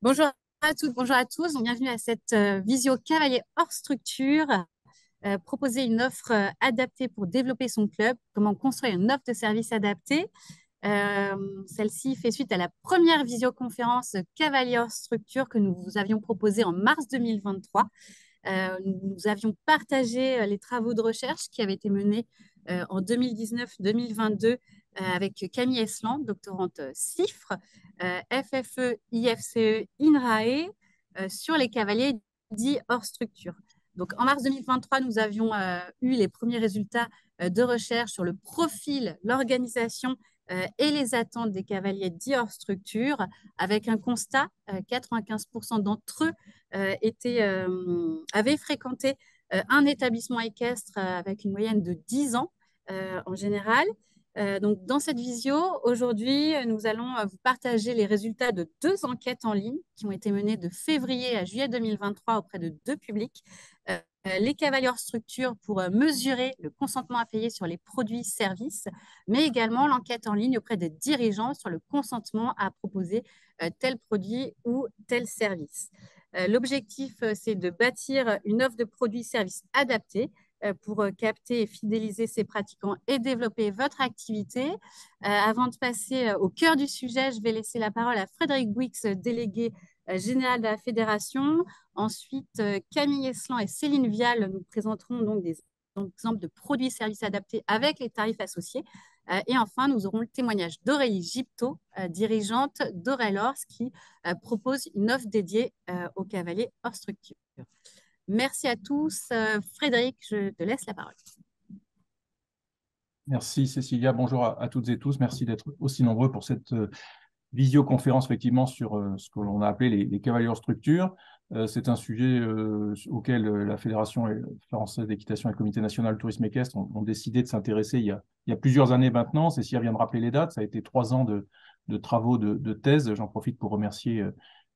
Bonjour à toutes, bonjour à tous. Donc, bienvenue à cette visio cavalier hors structure. Proposer une offre adaptée pour développer son club, comment construire une offre de service adaptée. Celle-ci fait suite à la première visioconférence cavalier hors structure que nous vous avions proposée en mars 2023. Nous avions partagé les travaux de recherche qui avaient été menés en 2019-2022 avec Camille Esland, doctorante CIFRE, FFE, IFCE, INRAE, sur les cavaliers dits hors structure. Donc, en mars 2023, nous avions eu les premiers résultats de recherche sur le profil, l'organisation et les attentes des cavaliers dits hors structure, avec un constat, 95% d'entre eux avaient fréquenté un établissement équestre avec une moyenne de 10 ans en général. Donc, dans cette visio, aujourd'hui, nous allons vous partager les résultats de deux enquêtes en ligne qui ont été menées de février à juillet 2023 auprès de deux publics. Les cavaliers hors structure pour mesurer le consentement à payer sur les produits-services, mais également l'enquête en ligne auprès des dirigeants sur le consentement à proposer tel produit ou tel service. L'objectif, c'est de bâtir une offre de produits-services adaptée pour capter et fidéliser ces pratiquants et développer votre activité. Avant de passer au cœur du sujet, je vais laisser la parole à Frédéric Bouix, délégué général de la fédération. Ensuite, Camille Eslan et Céline Vial nous présenteront donc des exemples de produits et services adaptés avec les tarifs associés. Et enfin, nous aurons le témoignage d'Aurélie Gipto, dirigeante d'Aurelors, qui propose une offre dédiée aux cavaliers hors structure. Merci à tous. Frédéric, je te laisse la parole. Merci Cécilia, bonjour à toutes et tous. Merci d'être aussi nombreux pour cette visioconférence effectivement sur ce que l'on a appelé les cavaliers hors structure. C'est un sujet auquel la Fédération française d'équitation et le Comité national du tourisme équestre ont décidé de s'intéresser il y a plusieurs années maintenant. Cécilia vient de rappeler les dates. Ça a été 3 ans de travaux de thèse. J'en profite pour remercier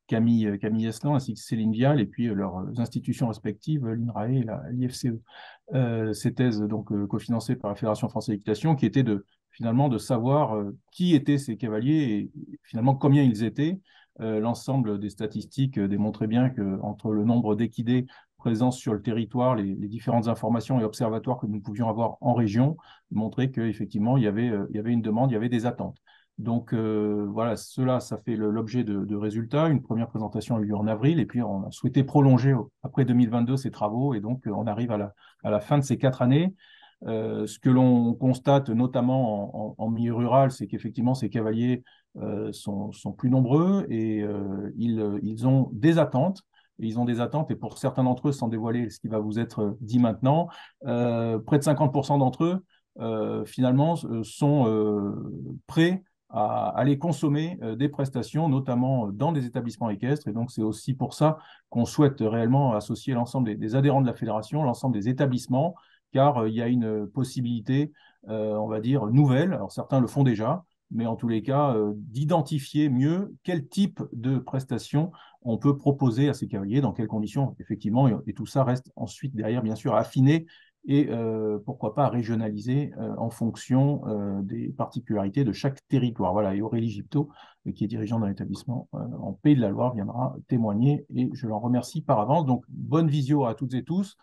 Camille Eslan ainsi que Céline Vial et puis leurs institutions respectives, l'INRAE et l'IFCE. Ces thèses donc cofinancées par la Fédération française d'équitation qui étaient finalement de savoir qui étaient ces cavaliers et finalement combien ils étaient. L'ensemble des statistiques démontrait bien qu'entre le nombre d'équidés présents sur le territoire, les différentes informations et observatoires que nous pouvions avoir en région montraient qu'effectivement, il y avait une demande, il y avait des attentes. Donc voilà, ça fait l'objet de résultats. Une première présentation a eu lieu en avril et puis on a souhaité prolonger après 2022 ces travaux et donc on arrive à la fin de ces 4 années. Ce que l'on constate notamment en milieu rural, c'est qu'effectivement ces cavaliers sont plus nombreux et ils ont des attentes. Ils ont des attentes et pour certains d'entre eux, sans dévoiler ce qui va vous être dit maintenant, près de 50% d'entre eux finalement sont prêts à aller consommer des prestations, notamment dans des établissements équestres. Et donc, c'est aussi pour ça qu'on souhaite réellement associer l'ensemble des adhérents de la fédération, l'ensemble des établissements, car il y a une possibilité, on va dire, nouvelle. Alors, certains le font déjà, mais en tous les cas, d'identifier mieux quel type de prestations on peut proposer à ces cavaliers, dans quelles conditions, effectivement, et tout ça reste ensuite derrière, bien sûr, affiné et pourquoi pas régionaliser en fonction des particularités de chaque territoire. Voilà, et Aurélie Gipto, qui est dirigeante d'un établissement en Pays de la Loire, viendra témoigner et je l'en remercie par avance. Donc, bonne visio à toutes et tous.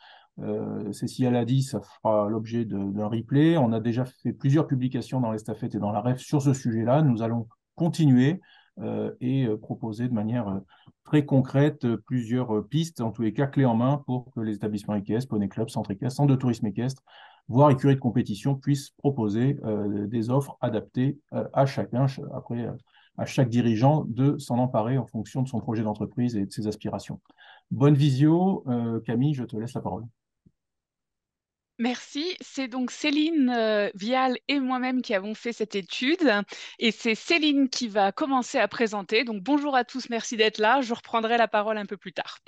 Cécilia l'a dit, ça fera l'objet d'un replay. On a déjà fait plusieurs publications dans l'Estafette et dans la REF sur ce sujet-là. Nous allons continuer et proposer de manière très concrète plusieurs pistes, en tous les cas clés en main, pour que les établissements équestres, poney club, centres équestres, centres de tourisme équestre, voire écuries de compétition, puissent proposer des offres adaptées à chacun, après à chaque dirigeant de s'en emparer en fonction de son projet d'entreprise et de ses aspirations. Bonne visio. Camille, je te laisse la parole. Merci. C'est donc Céline Vial et moi-même qui avons fait cette étude. Et c'est Céline qui va commencer à présenter. Donc bonjour à tous, merci d'être là. Je reprendrai la parole un peu plus tard.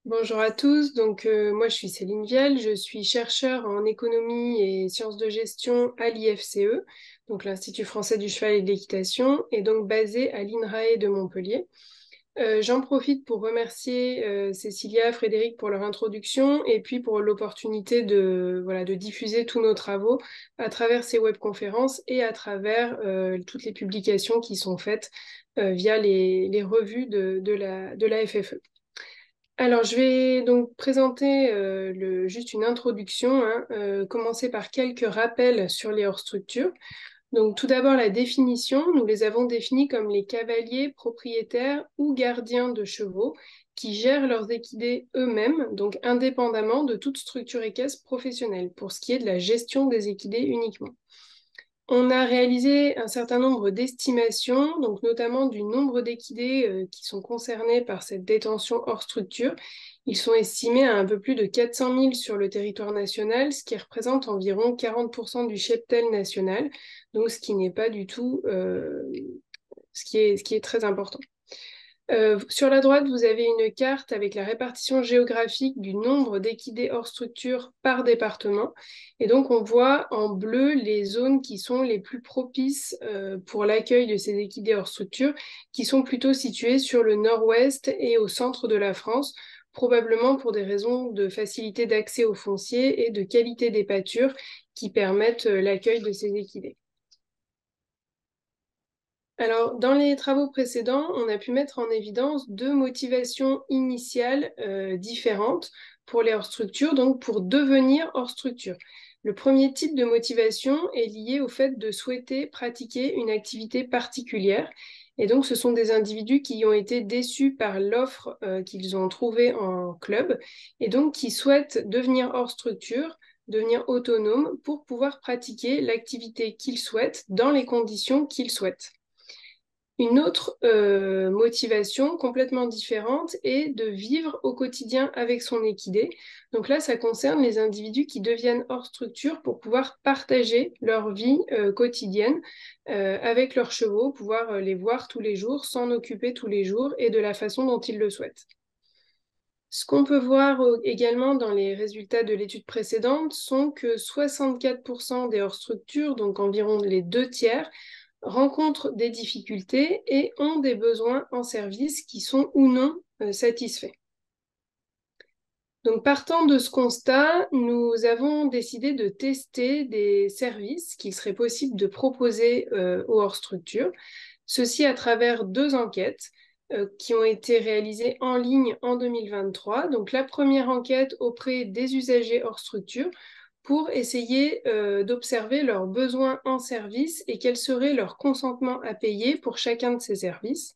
Bonjour à tous, moi je suis Céline Vielle, je suis chercheure en économie et sciences de gestion à l'IFCE, donc l'Institut français du cheval et de l'équitation, et donc basée à l'INRAE de Montpellier. J'en profite pour remercier Cécilia, Frédéric pour leur introduction et puis pour l'opportunité de diffuser tous nos travaux à travers ces webconférences et à travers toutes les publications qui sont faites via les revues de la FFE. Alors, je vais donc présenter juste une introduction, commencer par quelques rappels sur les hors-structures. Donc, tout d'abord, la définition. Nous les avons définis comme les cavaliers, propriétaires ou gardiens de chevaux qui gèrent leurs équidés eux-mêmes, donc indépendamment de toute structure équestre professionnelle, pour ce qui est de la gestion des équidés uniquement. On a réalisé un certain nombre d'estimations, donc notamment du nombre d'équidés qui sont concernés par cette détention hors structure. Ils sont estimés à un peu plus de 400 000 sur le territoire national, ce qui représente environ 40% du cheptel national, donc ce qui n'est pas du tout ce qui est très important. Sur la droite, vous avez une carte avec la répartition géographique du nombre d'équidés hors structure par département. Et donc, on voit en bleu les zones qui sont les plus propices pour l'accueil de ces équidés hors structure, qui sont plutôt situées sur le nord-ouest et au centre de la France, probablement pour des raisons de facilité d'accès au foncier et de qualité des pâtures qui permettent l'accueil de ces équidés. Alors, dans les travaux précédents, on a pu mettre en évidence deux motivations initiales différentes pour les hors-structures, donc pour devenir hors-structure. Le premier type de motivation est lié au fait de souhaiter pratiquer une activité particulière. Et donc, ce sont des individus qui ont été déçus par l'offre qu'ils ont trouvée en club et donc qui souhaitent devenir hors-structure, devenir autonomes pour pouvoir pratiquer l'activité qu'ils souhaitent dans les conditions qu'ils souhaitent. Une autre motivation complètement différente est de vivre au quotidien avec son équidé. Donc là, ça concerne les individus qui deviennent hors structure pour pouvoir partager leur vie quotidienne avec leurs chevaux, pouvoir les voir tous les jours, s'en occuper tous les jours et de la façon dont ils le souhaitent. Ce qu'on peut voir également dans les résultats de l'étude précédente sont que 64% des hors structures, donc environ les 2/3, rencontrent des difficultés et ont des besoins en service qui sont ou non satisfaits. Donc, partant de ce constat, nous avons décidé de tester des services qu'il serait possible de proposer aux hors-structures, ceci à travers deux enquêtes qui ont été réalisées en ligne en 2023. Donc, la première enquête auprès des usagers hors structure pour essayer d'observer leurs besoins en service et quel serait leur consentement à payer pour chacun de ces services.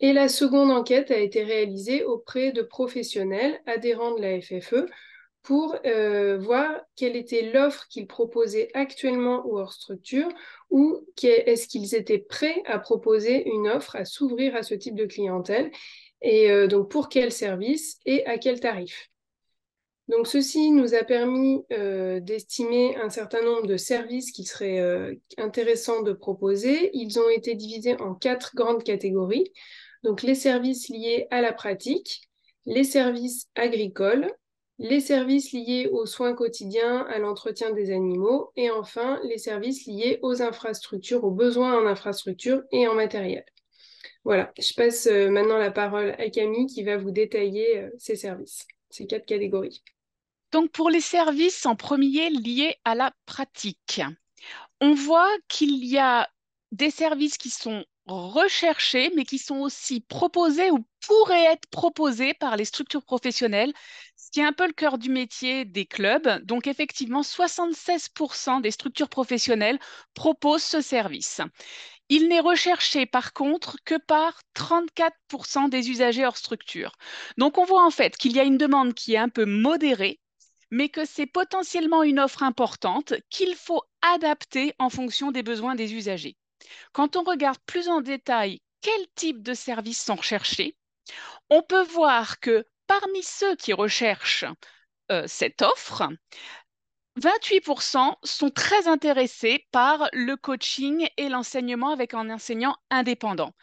Et la seconde enquête a été réalisée auprès de professionnels adhérents de la FFE pour voir quelle était l'offre qu'ils proposaient actuellement ou hors structure ou est-ce qu'ils étaient prêts à proposer une offre, à s'ouvrir à ce type de clientèle et donc pour quel service et à quel tarif. Donc ceci nous a permis d'estimer un certain nombre de services qui seraient intéressants de proposer. Ils ont été divisés en 4 grandes catégories. Donc les services liés à la pratique, les services agricoles, les services liés aux soins quotidiens, à l'entretien des animaux, et enfin les services liés aux infrastructures, aux besoins en infrastructures et en matériel. Voilà, je passe maintenant la parole à Camille qui va vous détailler ces services, ces 4 catégories. Donc pour les services en premier liés à la pratique, on voit qu'il y a des services qui sont recherchés, mais qui sont aussi proposés ou pourraient être proposés par les structures professionnelles, ce qui est un peu le cœur du métier des clubs. Donc effectivement, 76% des structures professionnelles proposent ce service. Il n'est recherché par contre que par 34% des usagers hors structure. Donc on voit en fait qu'il y a une demande qui est un peu modérée, mais que c'est potentiellement une offre importante qu'il faut adapter en fonction des besoins des usagers. Quand on regarde plus en détail quel type de services sont recherchés, on peut voir que parmi ceux qui recherchent cette offre, 28% sont très intéressés par le coaching et l'enseignement avec un enseignant indépendant.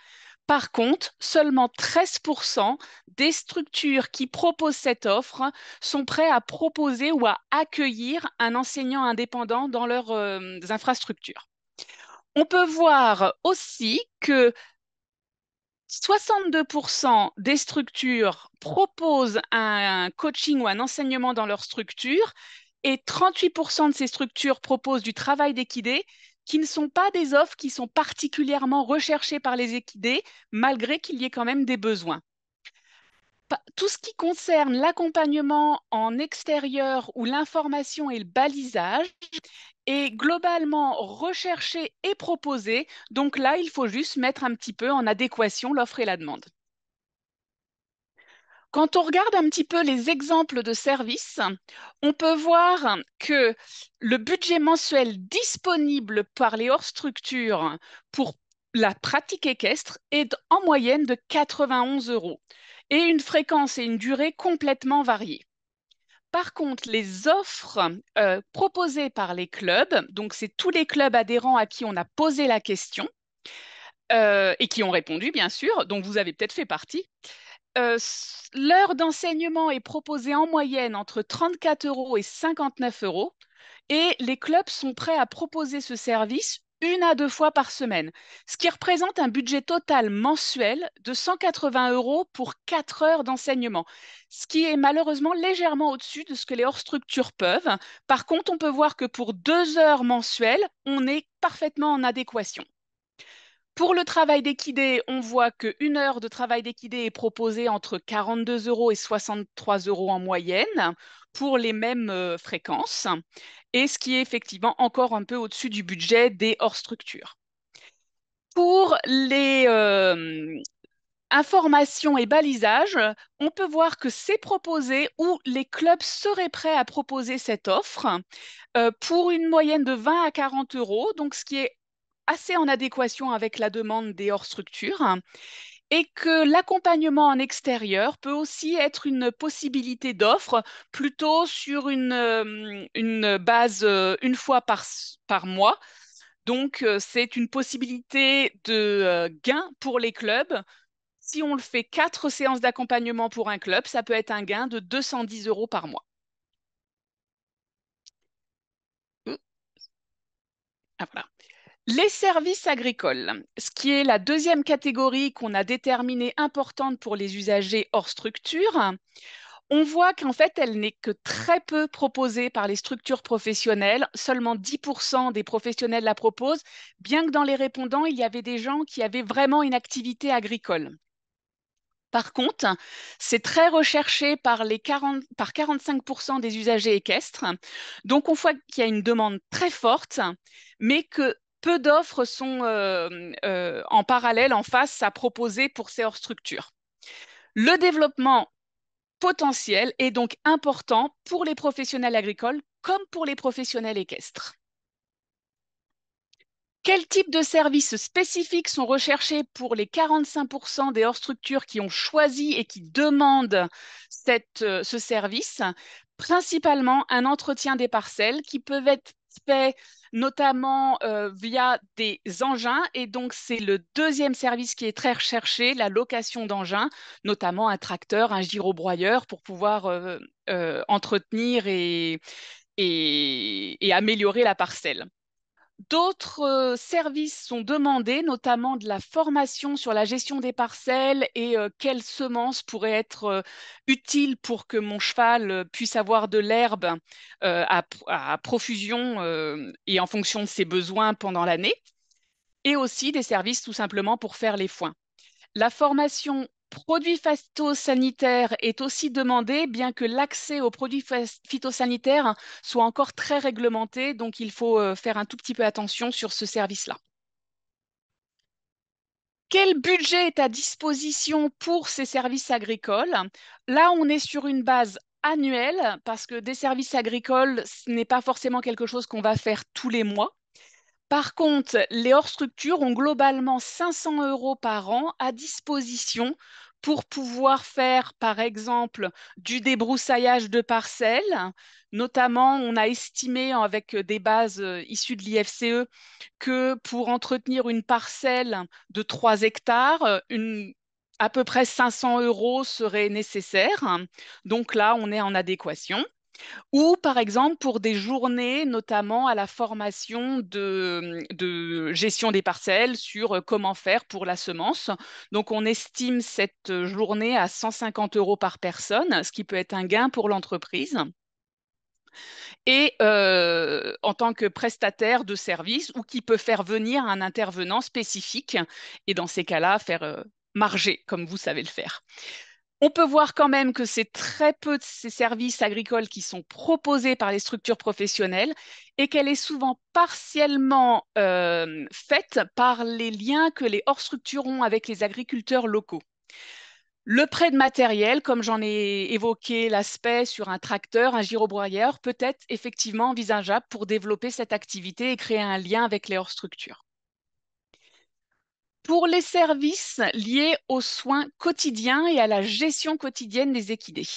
Par contre, seulement 13% des structures qui proposent cette offre sont prêts à proposer ou à accueillir un enseignant indépendant dans leurs infrastructures. On peut voir aussi que 62% des structures proposent un coaching ou un enseignement dans leur structure et 38% de ces structures proposent du travail d'équidé qui ne sont pas des offres qui sont particulièrement recherchées par les équidés, malgré qu'il y ait quand même des besoins. Tout ce qui concerne l'accompagnement en extérieur ou l'information et le balisage est globalement recherché et proposé. Donc là, il faut juste mettre un petit peu en adéquation l'offre et la demande. Quand on regarde un petit peu les exemples de services, on peut voir que le budget mensuel disponible par les hors-structures pour la pratique équestre est en moyenne de 91 € et une fréquence et une durée complètement variées. Par contre, les offres proposées par les clubs, donc c'est tous les clubs adhérents à qui on a posé la question et qui ont répondu, bien sûr, donc vous avez peut-être fait partie. L'heure d'enseignement est proposée en moyenne entre 34 € et 59 € et les clubs sont prêts à proposer ce service 1 à 2 fois par semaine, ce qui représente un budget total mensuel de 180 € pour 4 heures d'enseignement, ce qui est malheureusement légèrement au-dessus de ce que les hors-structures peuvent. Par contre, on peut voir que pour 2 heures mensuelles, on est parfaitement en adéquation. Pour le travail d'équidé, on voit qu'une heure de travail d'équidé est proposée entre 42 € et 63 € en moyenne pour les mêmes fréquences, et ce qui est effectivement encore un peu au-dessus du budget des hors-structures. Pour les informations et balisages, on peut voir que c'est proposé ou les clubs seraient prêts à proposer cette offre pour une moyenne de 20 à 40 €, donc ce qui est assez en adéquation avec la demande des hors-structures, et que l'accompagnement en extérieur peut aussi être une possibilité d'offre plutôt sur une base une fois par mois. Donc, c'est une possibilité de gain pour les clubs. Si on le fait 4 séances d'accompagnement pour un club, ça peut être un gain de 210 € par mois. Ah, voilà. Les services agricoles, ce qui est la deuxième catégorie qu'on a déterminée importante pour les usagers hors structure, on voit qu'en fait, elle n'est que très peu proposée par les structures professionnelles. Seulement 10% des professionnels la proposent, bien que dans les répondants, il y avait des gens qui avaient vraiment une activité agricole. Par contre, c'est très recherché par 45% des usagers équestres. Donc, on voit qu'il y a une demande très forte, mais que peu d'offres sont en parallèle, en face, à proposer pour ces hors-structures. Le développement potentiel est donc important pour les professionnels agricoles comme pour les professionnels équestres. Quels types de services spécifiques sont recherchés pour les 45% des hors-structures qui ont choisi et qui demandent ce service? Principalement un entretien des parcelles qui peuvent être faits notamment via des engins. Et donc, c'est le deuxième service qui est très recherché, la location d'engins, notamment un tracteur, un gyrobroyeur pour pouvoir entretenir et améliorer la parcelle. D'autres services sont demandés, notamment de la formation sur la gestion des parcelles et quelles semences pourraient être utiles pour que mon cheval puisse avoir de l'herbe à profusion et en fonction de ses besoins pendant l'année. Et aussi des services tout simplement pour faire les foins. La formation produits phytosanitaires est aussi demandée, bien que l'accès aux produits phytosanitaires soit encore très réglementé, donc il faut faire un tout petit peu attention sur ce service-là. Quel budget est à disposition pour ces services agricoles? Là, on est sur une base annuelle, parce que des services agricoles, ce n'est pas forcément quelque chose qu'on va faire tous les mois. Par contre, les hors-structures ont globalement 500 € par an à disposition pour pouvoir faire, par exemple, du débroussaillage de parcelles. Notamment, on a estimé avec des bases issues de l'IFCE que pour entretenir une parcelle de 3 hectares, à peu près 500 € seraient nécessaires. Donc là, on est en adéquation. Ou par exemple pour des journées, notamment à la formation de gestion des parcelles sur comment faire pour la semence. Donc on estime cette journée à 150 € par personne, ce qui peut être un gain pour l'entreprise. Et en tant que prestataire de service ou qui peut faire venir un intervenant spécifique et dans ces cas-là faire marger comme vous savez le faire. On peut voir quand même que c'est très peu de ces services agricoles qui sont proposés par les structures professionnelles et qu'elle est souvent partiellement faite par les liens que les hors-structures ont avec les agriculteurs locaux. Le prêt de matériel, comme j'en ai évoqué l'aspect sur un tracteur, un girobroyeur, peut être effectivement envisageable pour développer cette activité et créer un lien avec les hors-structures. Pour les services liés aux soins quotidiens et à la gestion quotidienne des équidés.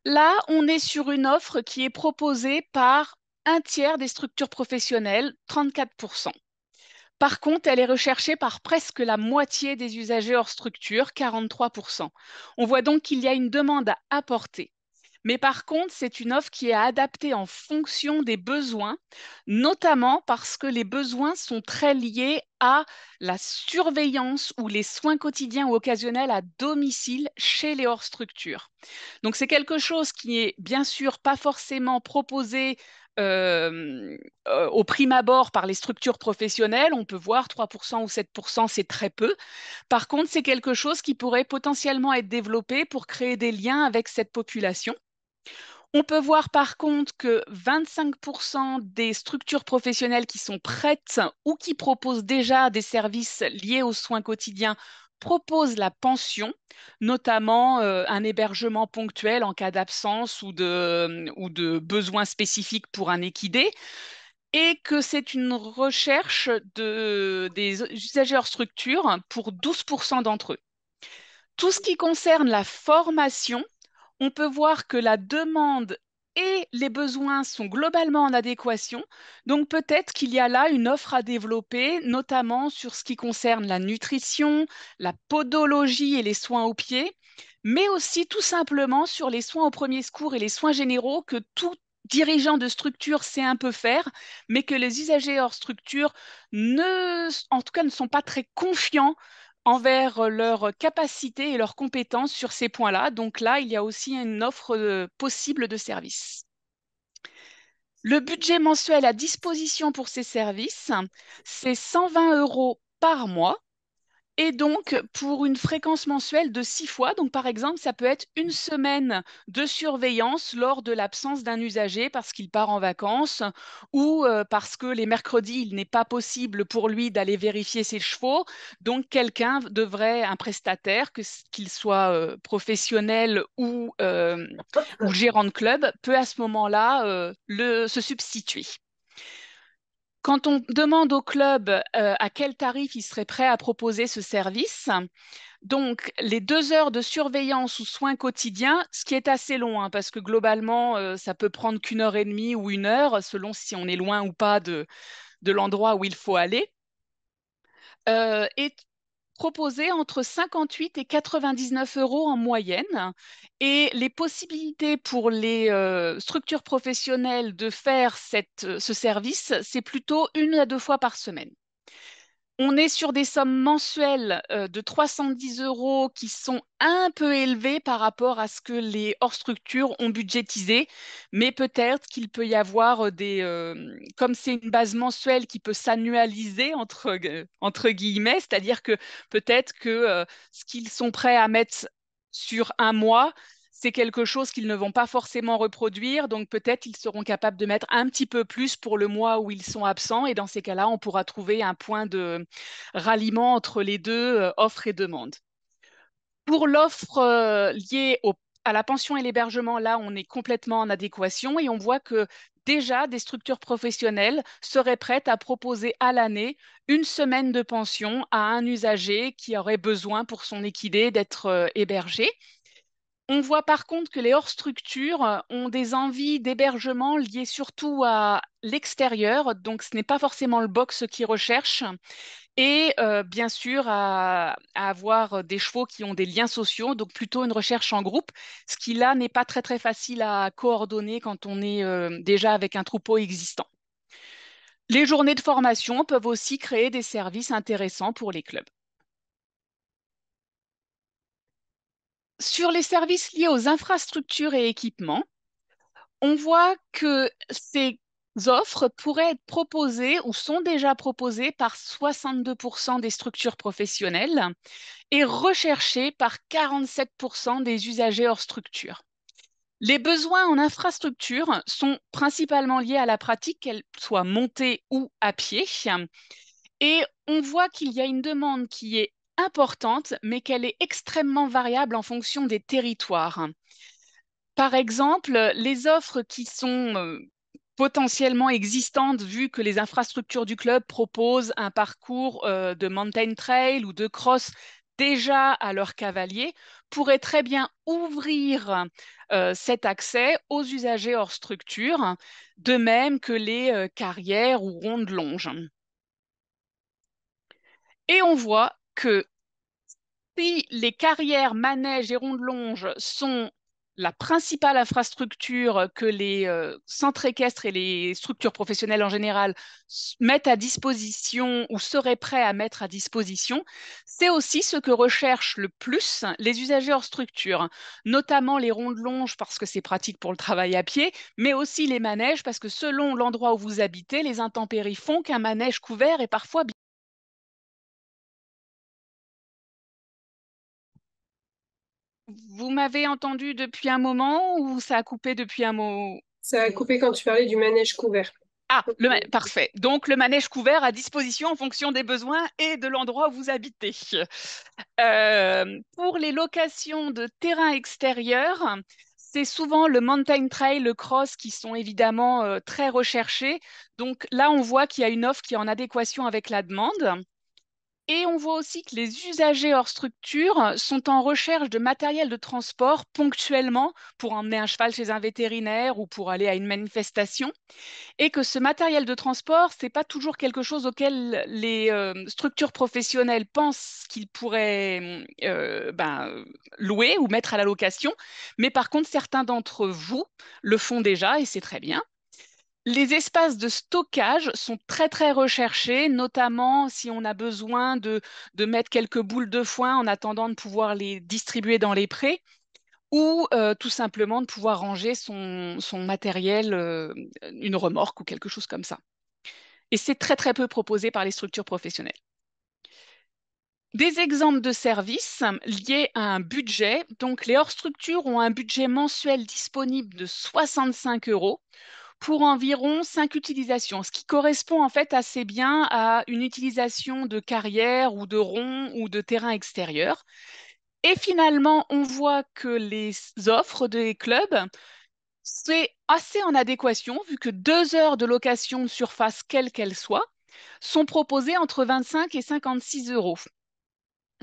Là, on est sur une offre qui est proposée par un tiers des structures professionnelles, 34%. Par contre, elle est recherchée par presque la moitié des usagers hors structure, 43%. On voit donc qu'il y a une demande à apporter. Mais par contre, c'est une offre qui est adaptée en fonction des besoins, notamment parce que les besoins sont très liés à la surveillance ou les soins quotidiens ou occasionnels à domicile chez les hors structures. Donc c'est quelque chose qui est bien sûr pas forcément proposé au prime abord par les structures professionnelles. On peut voir 3% ou 7%, c'est très peu. Par contre, c'est quelque chose qui pourrait potentiellement être développé pour créer des liens avec cette population. On peut voir par contre que 25% des structures professionnelles qui sont prêtes ou qui proposent déjà des services liés aux soins quotidiens proposent la pension, notamment un hébergement ponctuel en cas d'absence ou de besoins spécifiques pour un équidé, et que c'est une recherche des usagers hors structure pour 12% d'entre eux. Tout ce qui concerne la formation, on peut voir que la demande et les besoins sont globalement en adéquation. Donc peut-être qu'il y a là une offre à développer, notamment sur ce qui concerne la nutrition, la podologie et les soins aux pieds, mais aussi tout simplement sur les soins aux premiers secours et les soins généraux que tout dirigeant de structure sait un peu faire, mais que les usagers hors structure en tout cas, ne sont pas très confiants envers leurs capacités et leurs compétences sur ces points-là. Donc là, il y a aussi une offre possible de services. Le budget mensuel à disposition pour ces services, c'est 120 € par mois. Et donc, pour une fréquence mensuelle de 6 fois, donc par exemple, ça peut être une semaine de surveillance lors de l'absence d'un usager parce qu'il part en vacances ou parce que les mercredis, il n'est pas possible pour lui d'aller vérifier ses chevaux. Donc, quelqu'un devrait, un prestataire, qu'il soit professionnel ou gérant de club, peut à ce moment-là se substituer. Quand on demande au club à quel tarif il serait prêt à proposer ce service, donc les 2 heures de surveillance ou soins quotidiens, ce qui est assez long, hein, parce que globalement, ça peut prendre qu'1 heure et demie ou 1 heure, selon si on est loin ou pas de l'endroit où il faut aller, est proposé entre 58 et 99 € en moyenne. Et les possibilités pour les structures professionnelles de faire ce service, c'est plutôt 1 à 2 fois par semaine. On est sur des sommes mensuelles de 310 € qui sont un peu élevées par rapport à ce que les hors-structures ont budgétisé, mais peut-être qu'il peut y avoir comme c'est une base mensuelle qui peut s'annualiser entre guillemets, c'est-à-dire que peut-être que ce qu'ils sont prêts à mettre sur un mois, c'est quelque chose qu'ils ne vont pas forcément reproduire, donc peut-être ils seront capables de mettre un petit peu plus pour le mois où ils sont absents, et dans ces cas-là, on pourra trouver un point de ralliement entre les deux, offre et demande. Pour l'offre liée à la pension et l'hébergement, là, on est complètement en adéquation et on voit que déjà des structures professionnelles seraient prêtes à proposer à l'année une semaine de pension à un usager qui aurait besoin pour son équidé d'être hébergé. On voit par contre que les hors-structures ont des envies d'hébergement liées surtout à l'extérieur, donc ce n'est pas forcément le box qu'ils recherchent. et bien sûr à avoir des chevaux qui ont des liens sociaux, donc plutôt une recherche en groupe, ce qui là n'est pas très très facile à coordonner quand on est déjà avec un troupeau existant. Les journées de formation peuvent aussi créer des services intéressants pour les clubs. Sur les services liés aux infrastructures et équipements, on voit que ces offres pourraient être proposées ou sont déjà proposées par 62% des structures professionnelles et recherchées par 47% des usagers hors structure. Les besoins en infrastructure sont principalement liés à la pratique, qu'elle soit montée ou à pied. Et on voit qu'il y a une demande qui est importante, mais qu'elle est extrêmement variable en fonction des territoires. Par exemple, les offres qui sont potentiellement existantes, vu que les infrastructures du club proposent un parcours de mountain trail ou de cross déjà à leurs cavaliers, pourraient très bien ouvrir cet accès aux usagers hors structure, de même que les carrières ou rondes longes. Et on voit que si les carrières, manèges et rondes longes sont la principale infrastructure que les centres équestres et les structures professionnelles en général mettent à disposition ou seraient prêts à mettre à disposition, c'est aussi ce que recherchent le plus les usagers hors structure, notamment les rondes longes parce que c'est pratique pour le travail à pied, mais aussi les manèges parce que selon l'endroit où vous habitez, les intempéries font qu'un manège couvert est parfois Vous m'avez entendu depuis un moment ou ça a coupé depuis un mot? Ça a coupé quand tu parlais du manège couvert. Ah, parfait. Donc, le manège couvert à disposition en fonction des besoins et de l'endroit où vous habitez. Pour les locations de terrain extérieur, c'est souvent le mountain trail, le cross qui sont évidemment très recherchés. Donc là, on voit qu'il y a une offre qui est en adéquation avec la demande. Et on voit aussi que les usagers hors structure sont en recherche de matériel de transport ponctuellement pour emmener un cheval chez un vétérinaire ou pour aller à une manifestation. Et que ce matériel de transport, ce n'est pas toujours quelque chose auquel les structures professionnelles pensent qu'ils pourraient louer ou mettre à la location. Mais par contre, certains d'entre vous le font déjà et c'est très bien. Les espaces de stockage sont très, très recherchés, notamment si on a besoin de mettre quelques boules de foin en attendant de pouvoir les distribuer dans les prés ou tout simplement de pouvoir ranger son matériel, une remorque ou quelque chose comme ça. Et c'est très, très peu proposé par les structures professionnelles. Des exemples de services liés à un budget. Donc, les hors-structures ont un budget mensuel disponible de 65 € pour environ 5 utilisations, ce qui correspond en fait assez bien à une utilisation de carrière ou de rond ou de terrain extérieur. Et finalement, on voit que les offres des clubs, c'est assez en adéquation, vu que 2 heures de location de surface, quelle qu'elle soit, sont proposées entre 25 et 56 €.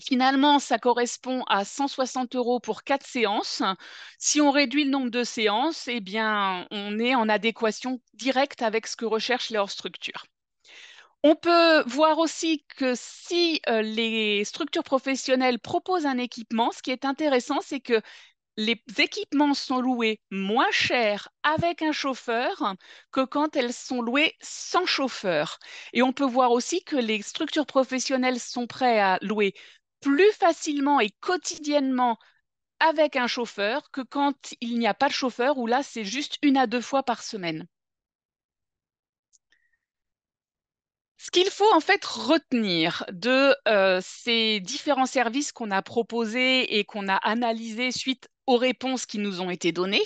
Finalement, ça correspond à 160 € pour 4 séances. Si on réduit le nombre de séances, eh bien, on est en adéquation directe avec ce que recherchent les hors-structures. On peut voir aussi que si les structures professionnelles proposent un équipement, ce qui est intéressant, c'est que les équipements sont loués moins cher avec un chauffeur que quand elles sont louées sans chauffeur. Et on peut voir aussi que les structures professionnelles sont prêtes à louer plus facilement et quotidiennement avec un chauffeur que quand il n'y a pas de chauffeur, où là, c'est juste 1 à 2 fois par semaine. Ce qu'il faut en fait retenir de ces différents services qu'on a proposés et qu'on a analysés suite aux réponses qui nous ont été données,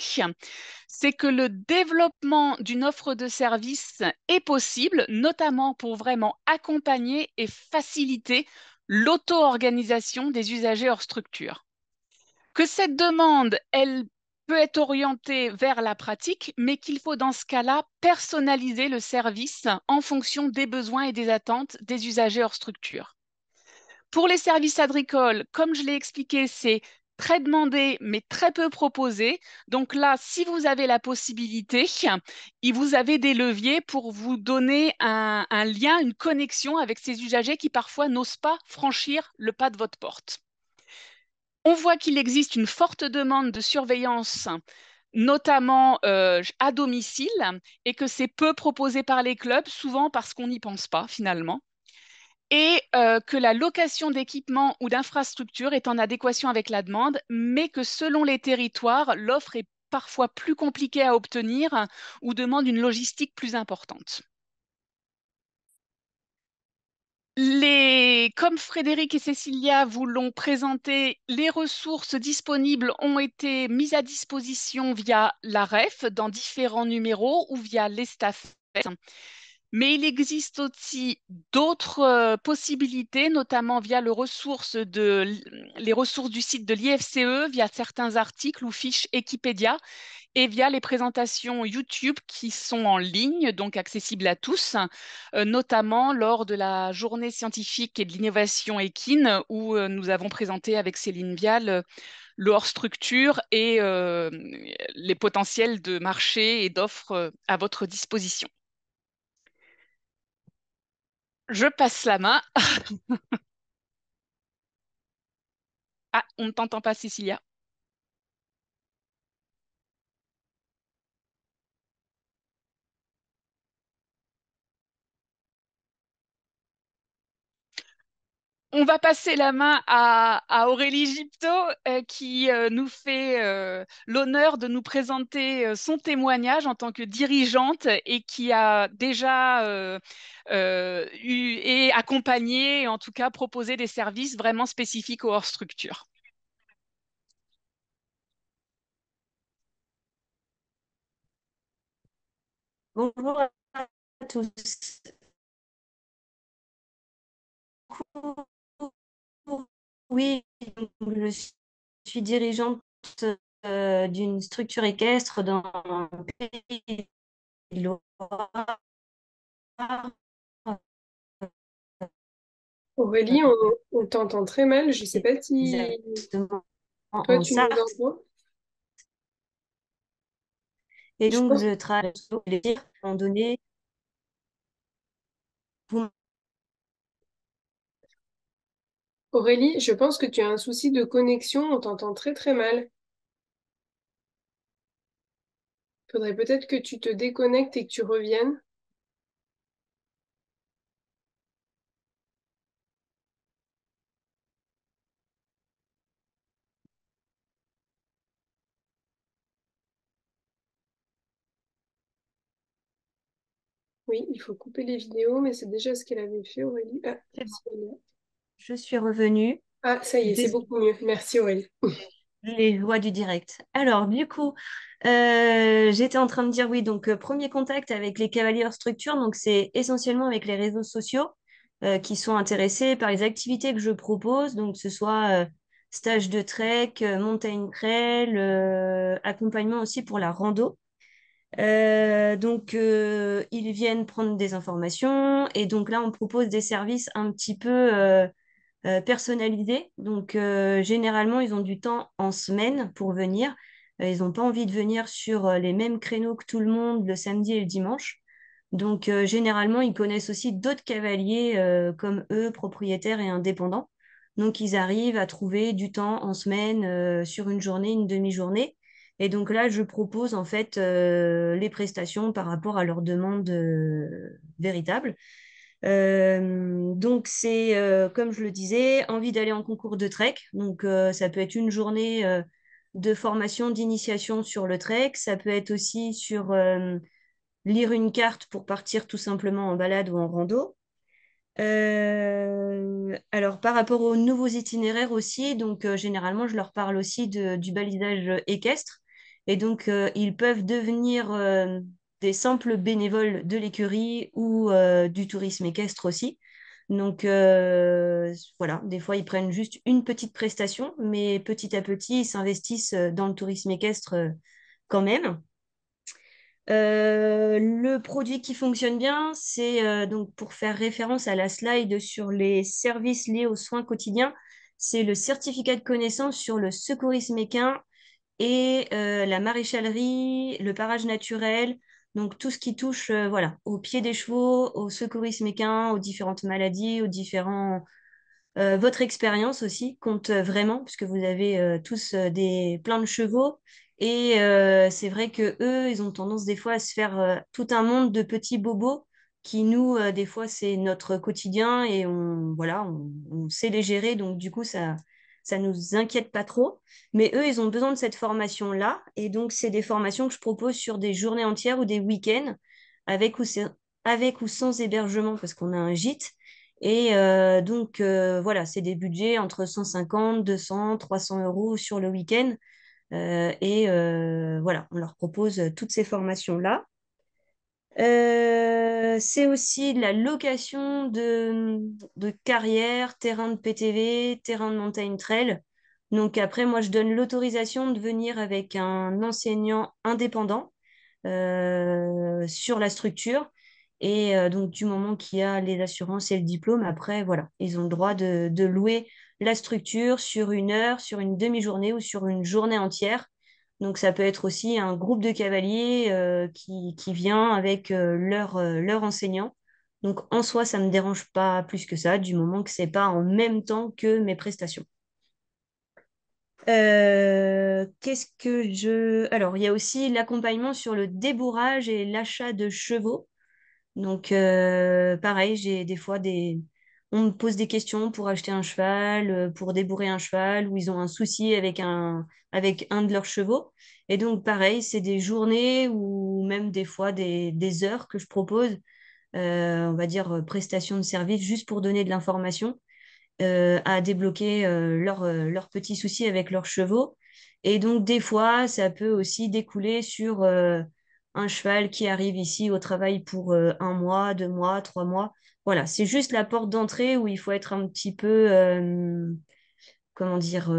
c'est que le développement d'une offre de service est possible, notamment pour vraiment accompagner et faciliter l'auto-organisation des usagers hors structure. Que cette demande, elle peut être orientée vers la pratique, mais qu'il faut dans ce cas-là personnaliser le service en fonction des besoins et des attentes des usagers hors structure. Pour les services agricoles, comme je l'ai expliqué, c'est très demandé, mais très peu proposé. Donc là, si vous avez la possibilité, vous avez des leviers pour vous donner un lien, une connexion avec ces usagers qui parfois n'osent pas franchir le pas de votre porte. On voit qu'il existe une forte demande de surveillance, notamment à domicile, et que c'est peu proposé par les clubs, souvent parce qu'on n'y pense pas finalement, et que la location d'équipements ou d'infrastructures est en adéquation avec la demande, mais que selon les territoires, l'offre est parfois plus compliquée à obtenir ou demande une logistique plus importante. Comme Frédéric et Cécilia vous l'ont présenté, les ressources disponibles ont été mises à disposition via l'AREF dans différents numéros ou via l'Estafet. Mais il existe aussi d'autres possibilités, notamment via les ressources du site de l'IFCE, via certains articles ou fiches Wikipédia, et via les présentations YouTube qui sont en ligne, donc accessibles à tous, notamment lors de la journée scientifique et de l'innovation équine, où nous avons présenté avec Céline Vial le hors-structure et les potentiels de marché et d'offres à votre disposition. Je passe la main. Ah, on ne t'entend pas, Cécilia. On va passer la main à Aurélie Gipto, qui nous fait l'honneur de nous présenter son témoignage en tant que dirigeante et qui a déjà eu et accompagné, en tout cas proposé des services vraiment spécifiques aux hors structure. Bonjour à tous. Oui, je suis dirigeante d'une structure équestre dans un pays de Loire. Aurélie, on t'entend très mal. Je ne sais pas si Exactement toi, en tu nous Sarthe. entends. Et Je donc, pense, je travaille sur les tirs, à un moment donné. Vous- Aurélie, je pense que tu as un souci de connexion. On t'entend très très mal. Il faudrait peut-être que tu te déconnectes et que tu reviennes. Oui, il faut couper les vidéos, mais c'est déjà ce qu'elle avait fait, Aurélie. Ah, C'est bon, c'est là. je suis revenue. Ah, ça y est, c'est Désolée, beaucoup mieux. Merci, Aurélie. les lois du direct. Alors, du coup, j'étais en train de dire oui, donc premier contact avec les cavaliers hors structure, donc c'est essentiellement avec les réseaux sociaux qui sont intéressés par les activités que je propose, donc que ce soit stage de trek, montagne trail, accompagnement aussi pour la rando. Donc, ils viennent prendre des informations et donc là, on propose des services un petit peu personnalisés. Donc, généralement, ils ont du temps en semaine pour venir. Ils n'ont pas envie de venir sur les mêmes créneaux que tout le monde le samedi et le dimanche. Donc, généralement, ils connaissent aussi d'autres cavaliers comme eux, propriétaires et indépendants. Donc, ils arrivent à trouver du temps en semaine sur une journée, une demi-journée. Et donc là, je propose en fait les prestations par rapport à leurs demandes véritables. Donc c'est, comme je le disais, envie d'aller en concours de trek. Donc ça peut être une journée de formation, d'initiation sur le trek. Ça peut être aussi sur lire une carte pour partir tout simplement en balade ou en rando. Alors, par rapport aux nouveaux itinéraires aussi, donc généralement, je leur parle aussi du balisage équestre. Et donc, ils peuvent devenir des simples bénévoles de l'écurie ou du tourisme équestre aussi. Donc, voilà, des fois, ils prennent juste une petite prestation, mais petit à petit, ils s'investissent dans le tourisme équestre quand même. Le produit qui fonctionne bien, c'est donc pour faire référence à la slide sur les services liés aux soins quotidiens. c'est le certificat de connaissance sur le secourisme équin et la maréchalerie, le parage naturel, donc tout ce qui touche voilà, au pied des chevaux, au secourisme équin, aux différentes maladies, aux différents... votre expérience aussi compte vraiment, puisque vous avez tous plein de chevaux. Et c'est vrai que eux, ils ont tendance des fois à se faire tout un monde de petits bobos qui, nous, des fois, c'est notre quotidien et voilà, on sait les gérer. Donc, du coup, ça nous inquiète pas trop. Mais eux, ils ont besoin de cette formation-là. Et donc, c'est des formations que je propose sur des journées entières ou des week-ends, avec ou sans hébergement, parce qu'on a un gîte. Et donc, voilà, c'est des budgets entre 150, 200, 300 euros sur le week-end. Voilà, on leur propose toutes ces formations-là. C'est aussi de la location de carrière, terrain de PTV, terrain de montagne trail. Donc après, moi, je donne l'autorisation de venir avec un enseignant indépendant sur la structure. Et donc, du moment qu'il y a les assurances et le diplôme, après, voilà, ils ont le droit de louer la structure sur une heure, sur une demi-journée ou sur une journée entière. Donc, ça peut être aussi un groupe de cavaliers qui vient avec leur enseignant. Donc, en soi, ça ne me dérange pas plus que ça, du moment que ce n'est pas en même temps que mes prestations. Qu'est-ce que je... Alors, il y a aussi l'accompagnement sur le débourrage et l'achat de chevaux. Donc, pareil, j'ai des fois des... On me pose des questions pour acheter un cheval, pour débourrer un cheval, ou ils ont un souci avec un de leurs chevaux. Et donc, pareil, c'est des journées ou même des fois des heures que je propose, on va dire prestation de service, juste pour donner de l'information à débloquer leurs petits soucis avec leurs chevaux. Et donc, des fois, ça peut aussi découler sur un cheval qui arrive ici au travail pour 1 mois, 2 mois, 3 mois. Voilà, c'est juste la porte d'entrée où il faut être un petit peu, comment dire,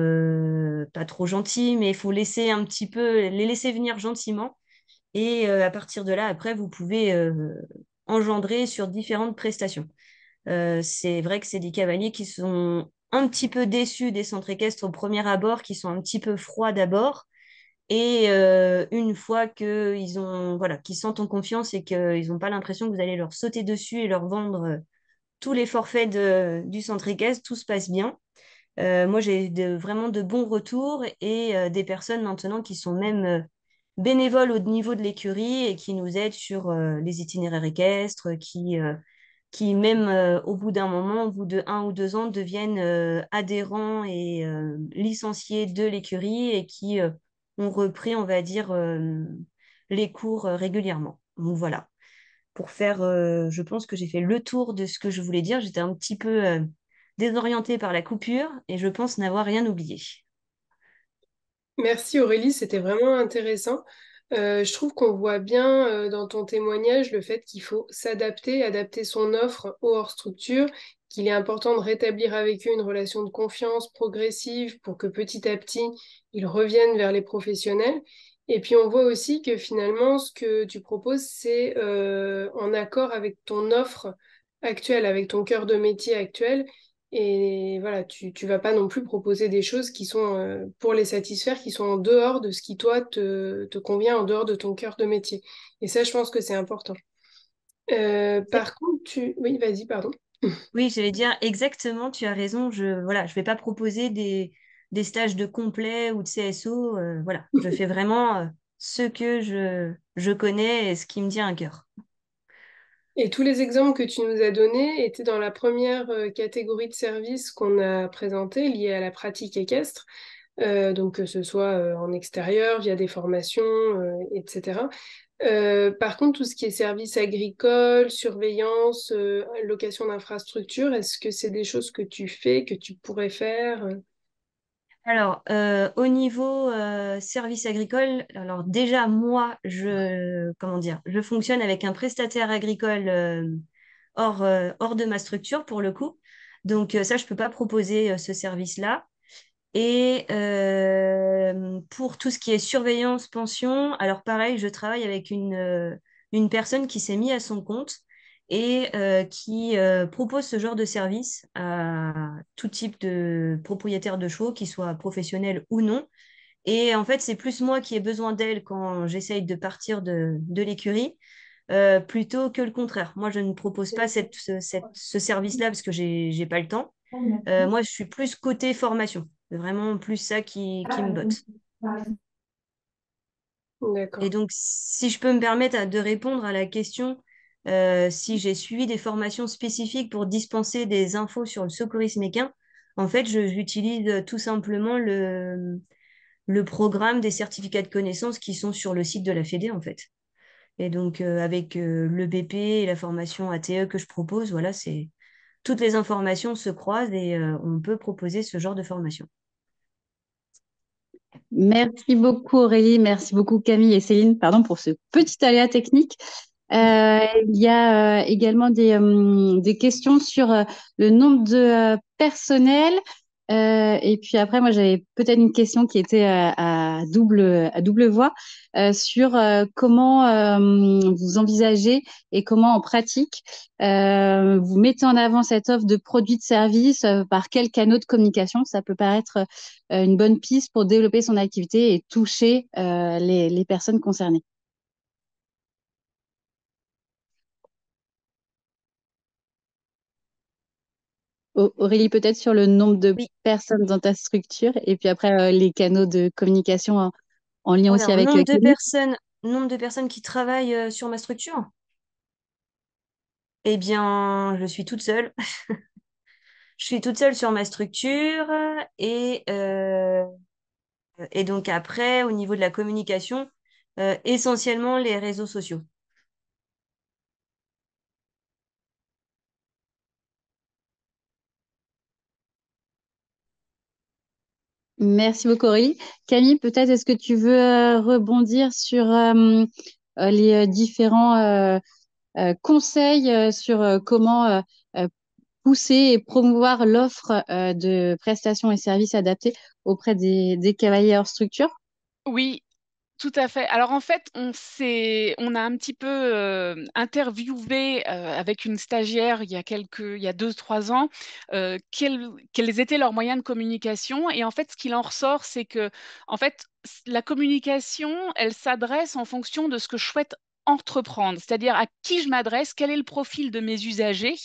pas trop gentil, mais il faut laisser un petit peu, les laisser venir gentiment. Et à partir de là, après, vous pouvez engendrer sur différentes prestations. C'est vrai que c'est des cavaliers qui sont un petit peu déçus des centres équestres au premier abord, qui sont un petit peu froids d'abord. Et une fois qu'ils ont, voilà, qu'ils sentent en confiance et qu'ils n'ont pas l'impression que vous allez leur sauter dessus et leur vendre tous les forfaits du centre équestre, tout se passe bien. Moi, j'ai vraiment de bons retours et des personnes maintenant qui sont même bénévoles au niveau de l'écurie et qui nous aident sur les itinéraires équestres, qui même au bout d'un moment, au bout de 1 ou 2 ans, deviennent adhérents et licenciés de l'écurie et qui ont repris, on va dire, les cours régulièrement. Donc voilà, pour faire, je pense que j'ai fait le tour de ce que je voulais dire. J'étais un petit peu désorientée par la coupure et je pense n'avoir rien oublié. Merci Aurélie, c'était vraiment intéressant. Je trouve qu'on voit bien dans ton témoignage le fait qu'il faut s'adapter, adapter son offre aux hors structure, qu'il est important de rétablir avec eux une relation de confiance progressive pour que petit à petit, ils reviennent vers les professionnels. Et puis on voit aussi que finalement, ce que tu proposes, c'est en accord avec ton offre actuelle, avec ton cœur de métier actuel. Et voilà, tu vas pas non plus proposer des choses qui sont pour les satisfaire, qui sont en dehors de ce qui toi te convient, en dehors de ton cœur de métier. Et ça, je pense que c'est important. Par contre, Oui, vas-y, pardon. Oui, j'allais dire exactement, tu as raison. Voilà, je vais pas proposer des stages de complet ou de CSO. Voilà, je fais vraiment ce que je connais et ce qui me tient à cœur. Et tous les exemples que tu nous as donnés étaient dans la première catégorie de services qu'on a présenté, liée à la pratique équestre. Donc que ce soit en extérieur, via des formations, etc. Par contre, tout ce qui est services agricoles, surveillance, location d'infrastructures, est-ce que c'est des choses que tu fais, que tu pourrais faire? Alors, au niveau service agricole, alors déjà, moi, comment dire, je fonctionne avec un prestataire agricole hors de ma structure pour le coup. Donc, ça, je ne peux pas proposer ce service-là. Et pour tout ce qui est surveillance, pension, alors pareil, je travaille avec une personne qui s'est mise à son compte et qui propose ce genre de service à tout type de propriétaires de chevaux, qu'ils soient professionnels ou non. Et en fait, c'est plus moi qui ai besoin d'elle quand j'essaye de partir de l'écurie, plutôt que le contraire. Moi, je ne propose pas ce service-là parce que j'ai pas le temps. Moi, je suis plus côté formation. C'est vraiment plus ça qui me botte. Et D'accord. donc, si je peux me permettre de répondre à la question, si j'ai suivi des formations spécifiques pour dispenser des infos sur le secourisme équin, en fait, j'utilise tout simplement le programme des certificats de connaissances qui sont sur le site de la Fédé, en fait. Et donc, avec le BP et la formation ATE que je propose, voilà, toutes les informations se croisent et on peut proposer ce genre de formation. Merci beaucoup Aurélie, merci beaucoup Camille et Céline, pardon pour ce petit aléa technique. Il y a également des questions sur le nombre de personnel. Et puis après, moi, j'avais peut-être une question qui était à double voix sur comment vous envisagez et comment en pratique vous mettez en avant cette offre de produits de services, par quels canaux de communication. Ça peut paraître une bonne piste pour développer son activité et toucher les personnes concernées. Aurélie, peut-être sur le nombre de Oui. personnes dans ta structure et puis après les canaux de communication en lien aussi Alors, avec Camille. nombre de personnes qui travaillent sur ma structure? Eh bien, je suis toute seule. Je suis toute seule sur ma structure et donc après, au niveau de la communication, essentiellement les réseaux sociaux. Merci beaucoup Aurélie. Camille, peut-être est-ce que tu veux rebondir sur les différents conseils sur comment pousser et promouvoir l'offre de prestations et services adaptés auprès des cavaliers hors structure? Oui, tout à fait. Alors en fait, on a un petit peu interviewé avec une stagiaire il y a 2, 3 ans, quels étaient leurs moyens de communication. Et en fait, ce qu'il en ressort, c'est que en fait, la communication, elle s'adresse en fonction de ce que je souhaite entreprendre, c'est-à-dire à qui je m'adresse, quel est le profil de mes usagers,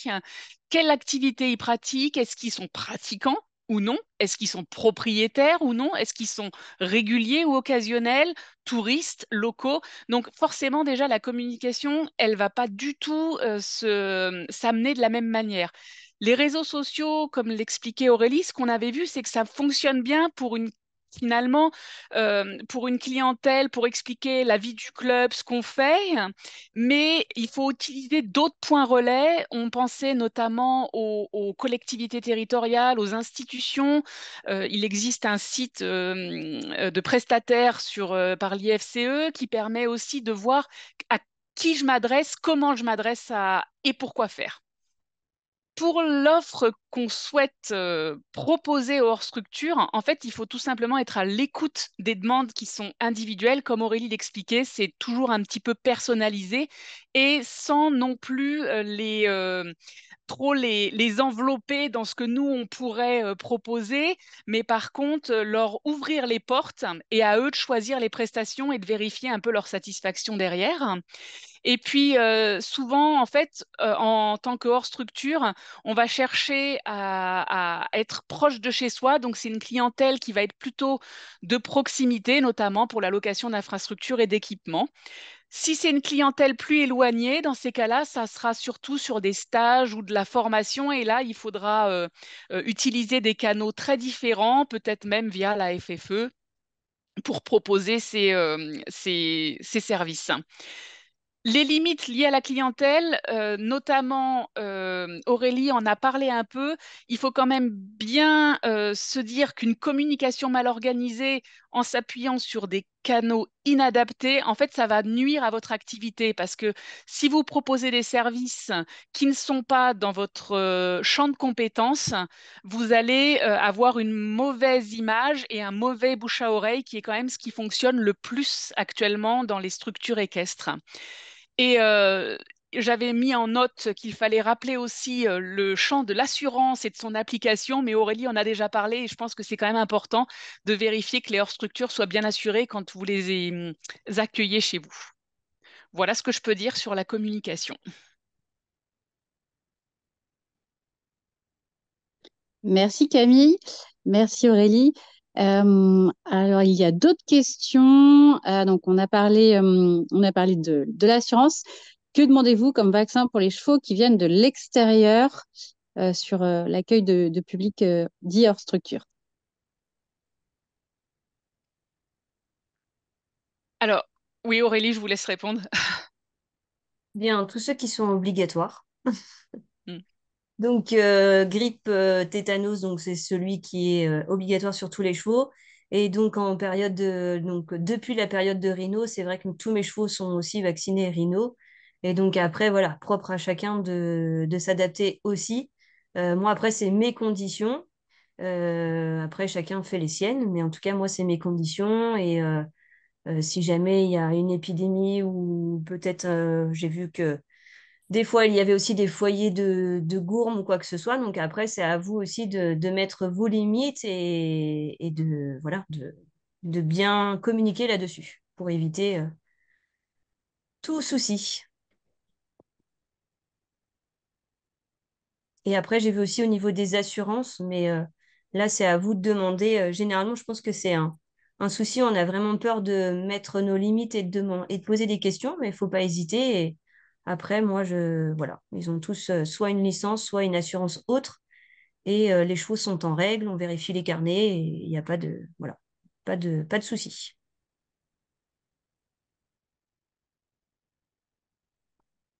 quelle activité ils pratiquent, est-ce qu'ils sont pratiquants ou non, est-ce qu'ils sont propriétaires ou non, est-ce qu'ils sont réguliers ou occasionnels, touristes, locaux. Donc forcément, déjà, la communication, elle va pas du tout s'amener de la même manière. Les réseaux sociaux, comme l'expliquait Aurélie, ce qu'on avait vu, c'est que ça fonctionne bien finalement, pour une clientèle, pour expliquer la vie du club, ce qu'on fait, mais il faut utiliser d'autres points relais. On pensait notamment aux collectivités territoriales, aux institutions. Il existe un site de prestataires par l'IFCE qui permet aussi de voir à qui je m'adresse, comment je m'adresse et pourquoi faire. Pour l'offre qu'on souhaite proposer hors structure, en fait, il faut tout simplement être à l'écoute des demandes qui sont individuelles. Comme Aurélie l'expliquait, c'est toujours un petit peu personnalisé et sans non plus trop les envelopper dans ce que nous, on pourrait proposer, mais par contre, leur ouvrir les portes et à eux de choisir les prestations et de vérifier un peu leur satisfaction derrière. Et puis, souvent, en fait, en tant que hors structure, on va chercher à être proche de chez soi. Donc, c'est une clientèle qui va être plutôt de proximité, notamment pour la location d'infrastructures et d'équipements. Si c'est une clientèle plus éloignée, dans ces cas-là, ça sera surtout sur des stages ou de la formation. Et là, il faudra utiliser des canaux très différents, peut-être même via la FFE, pour proposer ces services. Les limites liées à la clientèle, notamment Aurélie en a parlé un peu, il faut quand même bien se dire qu'une communication mal organisée en s'appuyant sur des canaux inadaptés, en fait, ça va nuire à votre activité parce que si vous proposez des services qui ne sont pas dans votre champ de compétences, vous allez avoir une mauvaise image et un mauvais bouche à oreille qui est quand même ce qui fonctionne le plus actuellement dans les structures équestres. Et j'avais mis en note qu'il fallait rappeler aussi le champ de l'assurance et de son application, mais Aurélie en a déjà parlé et je pense que c'est quand même important de vérifier que les hors-structures soient bien assurées quand vous les accueillez chez vous. Voilà ce que je peux dire sur la communication. Merci Camille, merci Aurélie. Alors, il y a d'autres questions. Donc, on a parlé de l'assurance. Que demandez-vous comme vaccin pour les chevaux qui viennent de l'extérieur sur l'accueil de public dit hors structure? Alors, oui, Aurélie, je vous laisse répondre. Bien, tous ceux qui sont obligatoires. Hmm. Donc, grippe, tétanos, donc c'est celui qui est obligatoire sur tous les chevaux. Et donc, donc, depuis la période de rhino, c'est vrai que tous mes chevaux sont aussi vaccinés rhino. Et donc, après, voilà, propre à chacun de s'adapter aussi. Moi, après, c'est mes conditions. Après, chacun fait les siennes. Mais en tout cas, moi, c'est mes conditions. Et si jamais il y a une épidémie ou peut-être j'ai vu que des fois, il y avait aussi des foyers de gourmes ou quoi que ce soit. Donc après, c'est à vous aussi de mettre vos limites et voilà, de bien communiquer là-dessus pour éviter tout souci. Et après, j'ai vu aussi au niveau des assurances, mais là, c'est à vous de demander. Généralement, je pense que c'est un souci. On a vraiment peur de mettre nos limites et de poser des questions, mais il ne faut pas hésiter. Et après, moi, voilà, ils ont tous soit une licence, soit une assurance autre. Et les chevaux sont en règle, on vérifie les carnets et il n'y a pas de, voilà, pas de souci.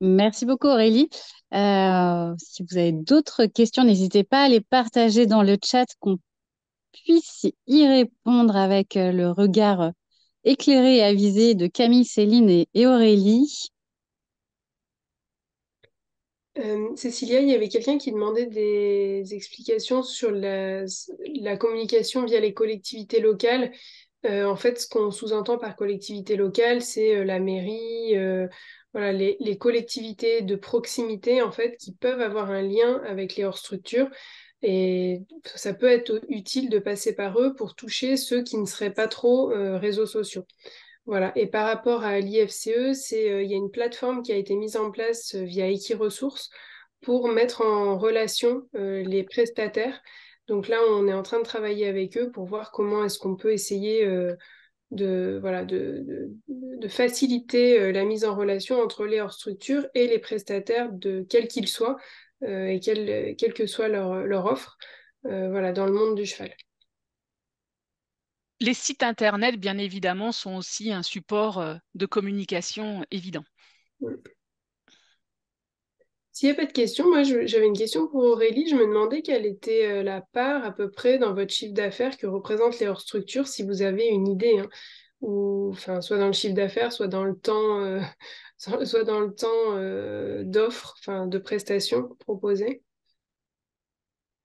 Merci beaucoup Aurélie. Si vous avez d'autres questions, n'hésitez pas à les partager dans le chat, qu'on puisse y répondre avec le regard éclairé et avisé de Camille, Céline et Aurélie. Cécilia, il y avait quelqu'un qui demandait des explications sur la communication via les collectivités locales. En fait, ce qu'on sous-entend par collectivité locale, c'est la mairie, voilà, les collectivités de proximité, en fait, qui peuvent avoir un lien avec les hors-structures. Et ça peut être utile de passer par eux pour toucher ceux qui ne seraient pas trop réseaux sociaux. Voilà. Et par rapport à l'IFCE, il y a une plateforme qui a été mise en place via Equiresources pour mettre en relation les prestataires. Donc là, on est en train de travailler avec eux pour voir comment est-ce qu'on peut essayer voilà, de faciliter la mise en relation entre les hors-structures et les prestataires, quels qu'ils soient, et quelle que soit leur offre, voilà, dans le monde du cheval. Les sites Internet, bien évidemment, sont aussi un support de communication évident. S'il n'y a pas de questions, moi j'avais une question pour Aurélie. Je me demandais quelle était la part à peu près dans votre chiffre d'affaires que représentent les hors-structures, si vous avez une idée, hein, ou enfin soit dans le chiffre d'affaires, soit dans le temps, soit dans le temps d'offres, enfin de prestations proposées.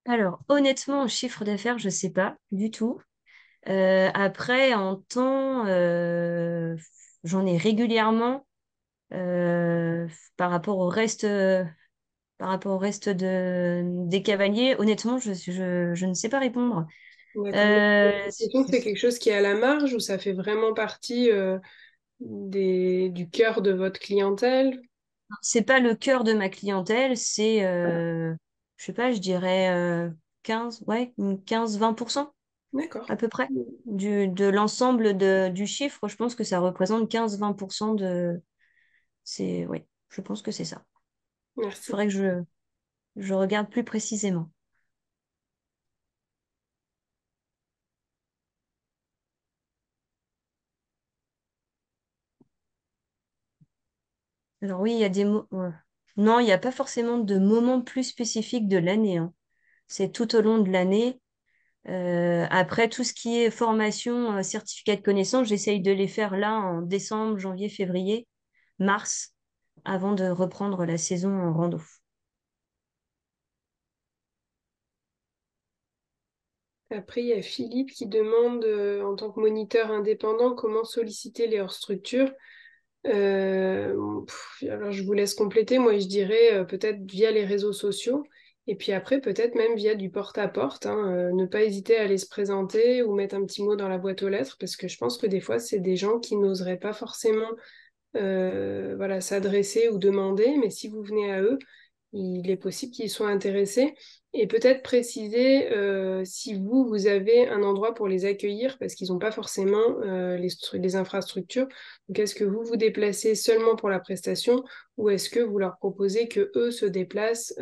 Alors, honnêtement, chiffre d'affaires, je ne sais pas du tout. Après, en temps, j'en ai régulièrement euh, par rapport au reste, des cavaliers. Honnêtement, je ne sais pas répondre. D'accord. Euh, La question, c'est quelque chose qui est à la marge ou ça fait vraiment partie du cœur de votre clientèle? c'est pas le cœur de ma clientèle, c'est, je sais pas, je dirais 15, ouais, 15-20% D'accord. à peu près de l'ensemble du chiffre. Je pense que ça représente 15-20% de. Ouais, je pense que c'est ça. Il Merci. faudrait que je regarde plus précisément. Alors oui, il y a des mots. Ouais. Non, il n'y a pas forcément de moment plus spécifique de l'année, hein. C'est tout au long de l'année. Après, tout ce qui est formation, certificat de connaissance, j'essaye de les faire là en décembre, janvier, février, mars, avant de reprendre la saison en rando. Après, il y a Philippe qui demande, en tant que moniteur indépendant, comment solliciter les hors-structures. Alors, je vous laisse compléter. Moi, je dirais peut-être via les réseaux sociaux. Et puis après, peut-être même via du porte-à-porte, hein, ne pas hésiter à aller se présenter ou mettre un petit mot dans la boîte aux lettres, parce que je pense que des fois, c'est des gens qui n'oseraient pas forcément voilà, s'adresser ou demander, mais si vous venez à eux, il est possible qu'ils soient intéressés. Et peut-être préciser si vous avez un endroit pour les accueillir, parce qu'ils n'ont pas forcément les infrastructures. Donc, est-ce que vous vous déplacez seulement pour la prestation ou est-ce que vous leur proposez que eux se déplacent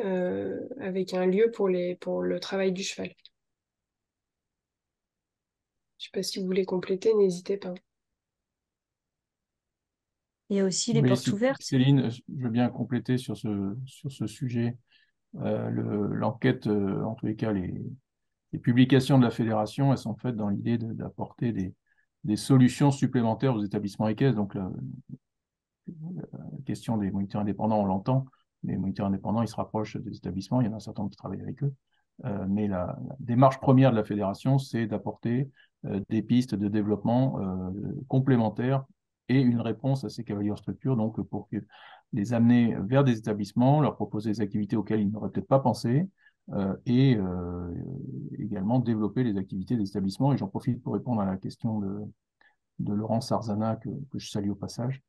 avec un lieu pour le travail du cheval? Je ne sais pas si vous voulez compléter, n'hésitez pas. Il y a aussi les Oui, portes ouvertes. Céline, je veux bien compléter sur ce sujet. L'enquête, en tous les cas, les publications de la fédération, elles sont faites dans l'idée d'apporter des solutions supplémentaires aux établissements équestres. Donc, la question des moniteurs indépendants, on l'entend. Les moniteurs indépendants, ils se rapprochent des établissements. Il y en a un certain nombre qui travaillent avec eux. Mais la démarche première de la fédération, c'est d'apporter des pistes de développement complémentaires et une réponse à ces cavaliers en structure, donc pour les amener vers des établissements, leur proposer des activités auxquelles ils n'auraient peut-être pas pensé, et également développer les activités des établissements. Et j'en profite pour répondre à la question de Laurent Sarzana, que je salue au passage,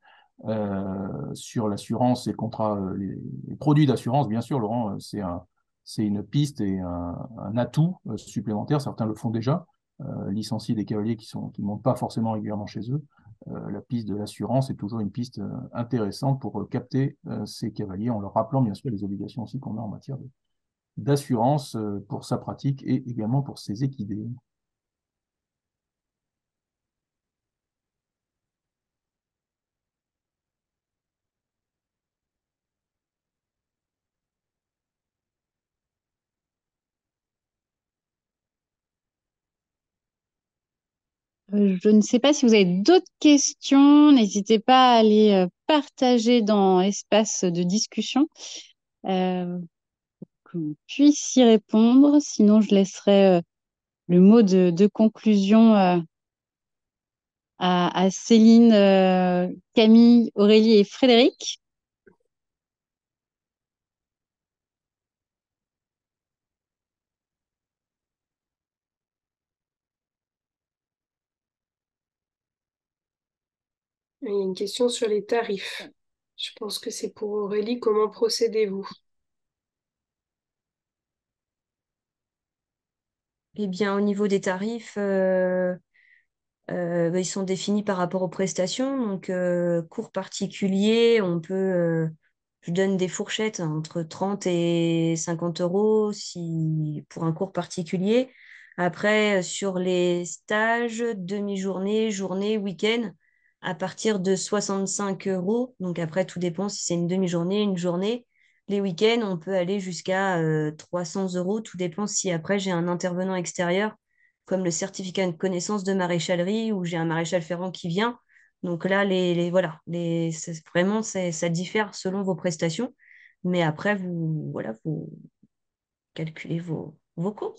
sur l'assurance et contrat, les produits d'assurance, bien sûr, Laurent, c'est une piste et un atout supplémentaire. Certains le font déjà, licencier des cavaliers qui ne montent pas forcément régulièrement chez eux. La piste de l'assurance est toujours une piste intéressante pour capter ces cavaliers, en leur rappelant bien sûr les obligations aussi qu'on a en matière d'assurance pour sa pratique et également pour ses équidés. Je ne sais pas si vous avez d'autres questions. N'hésitez pas à les partager dans l'espace de discussion, que vous puissiez y répondre. Sinon, je laisserai le mot de conclusion à Céline, Camille, Aurélie et Frédéric. Il y a une question sur les tarifs. Je pense que c'est pour Aurélie. Comment procédez-vous? Eh bien, au niveau des tarifs, ils sont définis par rapport aux prestations. Donc, cours particulier, je donne des fourchettes entre 30 et 50 euros pour un cours particulier. Après, sur les stages, demi-journée, journée, week-end, à partir de 65 euros. Donc, après, tout dépend si c'est une demi-journée, une journée. Les week-ends, on peut aller jusqu'à 300 euros. Tout dépend si après j'ai un intervenant extérieur comme le certificat de connaissance de maréchalerie où j'ai un maréchal ferrant qui vient. Donc là, voilà, vraiment, ça diffère selon vos prestations. Mais après, vous calculez vos coûts.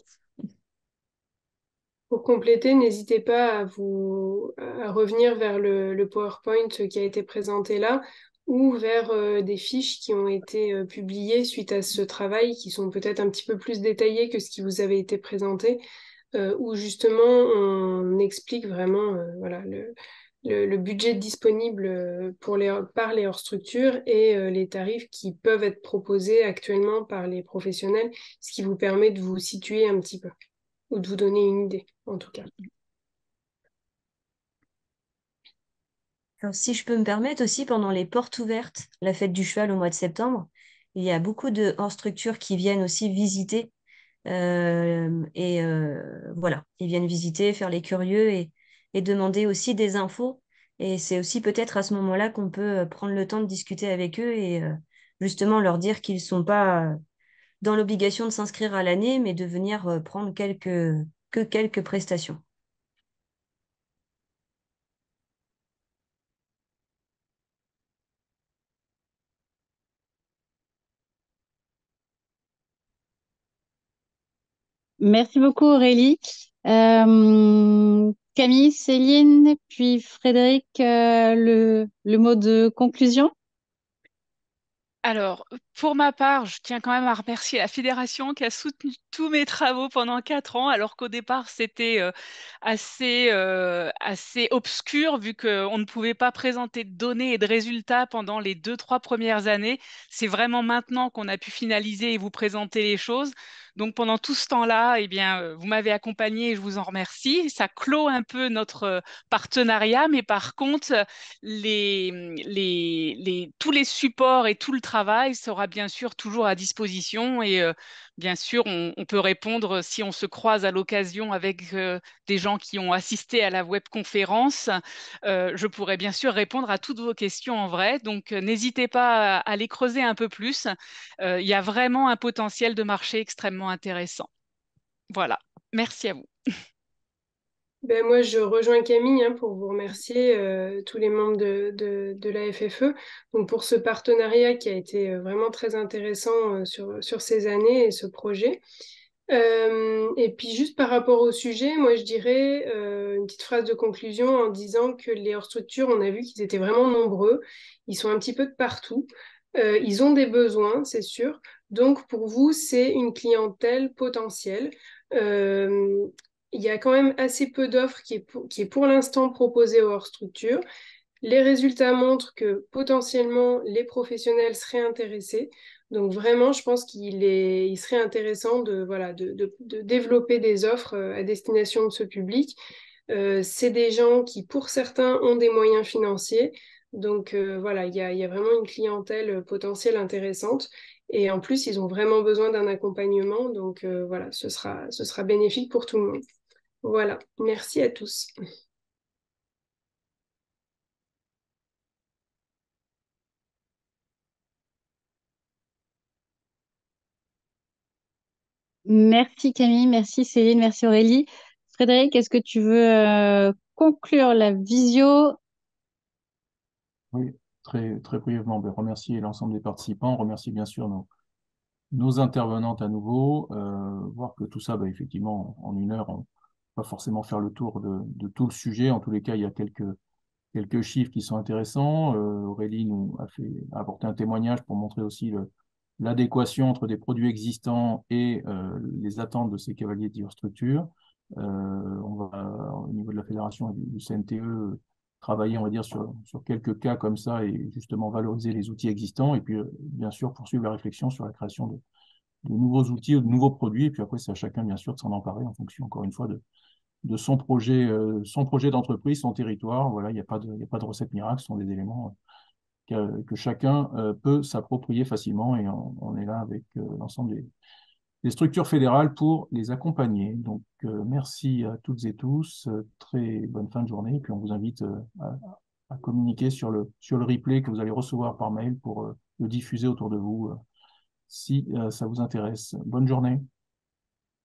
Pour compléter, n'hésitez pas à revenir vers le PowerPoint qui a été présenté là ou vers des fiches qui ont été publiées suite à ce travail, qui sont peut-être un petit peu plus détaillées que ce qui vous avait été présenté, où justement on explique vraiment voilà, le budget disponible par les hors-structures et les tarifs qui peuvent être proposés actuellement par les professionnels, ce qui vous permet de vous situer un petit peu ou de vous donner une idée, en tout cas. Alors, si je peux me permettre aussi, pendant les portes ouvertes, la fête du cheval au mois de septembre, il y a beaucoup de hors-structures qui viennent aussi visiter. Voilà, ils viennent visiter, faire les curieux et demander aussi des infos. Et c'est aussi peut-être à ce moment-là qu'on peut prendre le temps de discuter avec eux et justement leur dire qu'ils ne sont pas dans l'obligation de s'inscrire à l'année, mais de venir prendre que quelques prestations. Merci beaucoup Aurélie. Camille, Céline, puis Frédéric, le mot de conclusion. Alors, pour ma part, je tiens quand même à remercier la fédération qui a soutenu tous mes travaux pendant 4 ans, alors qu'au départ, c'était assez obscur vu qu'on ne pouvait pas présenter de données et de résultats pendant les 2, 3 premières années. C'est vraiment maintenant qu'on a pu finaliser et vous présenter les choses. Donc, pendant tout ce temps-là, eh bien, vous m'avez accompagné et je vous en remercie. Ça clôt un peu notre partenariat, mais par contre, tous les supports et tout le travail sera bien sûr toujours à disposition et bien sûr, on peut répondre si on se croise à l'occasion avec des gens qui ont assisté à la webconférence. Je pourrais bien sûr répondre à toutes vos questions en vrai, donc n'hésitez pas à les creuser un peu plus. Il y a vraiment un potentiel de marché extrêmement intéressant. Voilà, merci à vous. Ben moi, je rejoins Camille pour vous remercier, tous les membres de la FFE, donc pour ce partenariat qui a été vraiment très intéressant sur ces années et ce projet. Et puis juste par rapport au sujet, moi je dirais une petite phrase de conclusion en disant que les hors-structures, on a vu qu'ils étaient vraiment nombreux, ils sont un petit peu de partout. Ils ont des besoins, c'est sûr. Donc pour vous, c'est une clientèle potentielle. Euh, il y a quand même assez peu d'offres qui est pour l'instant proposée aux hors-structures. Les résultats montrent que potentiellement les professionnels seraient intéressés. Donc vraiment, je pense il serait intéressant de développer des offres à destination de ce public. C'est des gens qui, pour certains, ont des moyens financiers. Donc voilà, il y a vraiment une clientèle potentielle intéressante. Et en plus, ils ont vraiment besoin d'un accompagnement. Donc voilà, ce sera bénéfique pour tout le monde. Voilà, merci à tous. Merci Camille, merci Céline, merci Aurélie. Frédéric, est-ce que tu veux conclure la visio? Oui, très brièvement, ben, remercier l'ensemble des participants, remercier bien sûr nos intervenantes à nouveau, voir que tout ça, ben, effectivement, en 1 heure, on ne va pas forcément faire le tour de tout le sujet. En tous les cas, il y a quelques chiffres qui sont intéressants. Aurélie a apporté un témoignage pour montrer aussi l'adéquation entre des produits existants et les attentes de ces cavaliers d'Iverstructure. On va, au niveau de la fédération et du CNTE, travailler, on va dire, sur quelques cas comme ça et justement valoriser les outils existants et puis, bien sûr, poursuivre la réflexion sur la création de nouveaux outils ou de nouveaux produits. Et puis après, c'est à chacun, bien sûr, de s'en emparer en fonction, encore une fois, de son projet d'entreprise, son territoire. Voilà, il y a pas de recette miracle, ce sont des éléments que chacun peut s'approprier facilement et on est là avec l'ensemble des structures fédérales pour les accompagner. Donc, merci à toutes et tous, très bonne fin de journée, et puis on vous invite à communiquer sur le replay que vous allez recevoir par mail pour le diffuser autour de vous si ça vous intéresse. Bonne journée.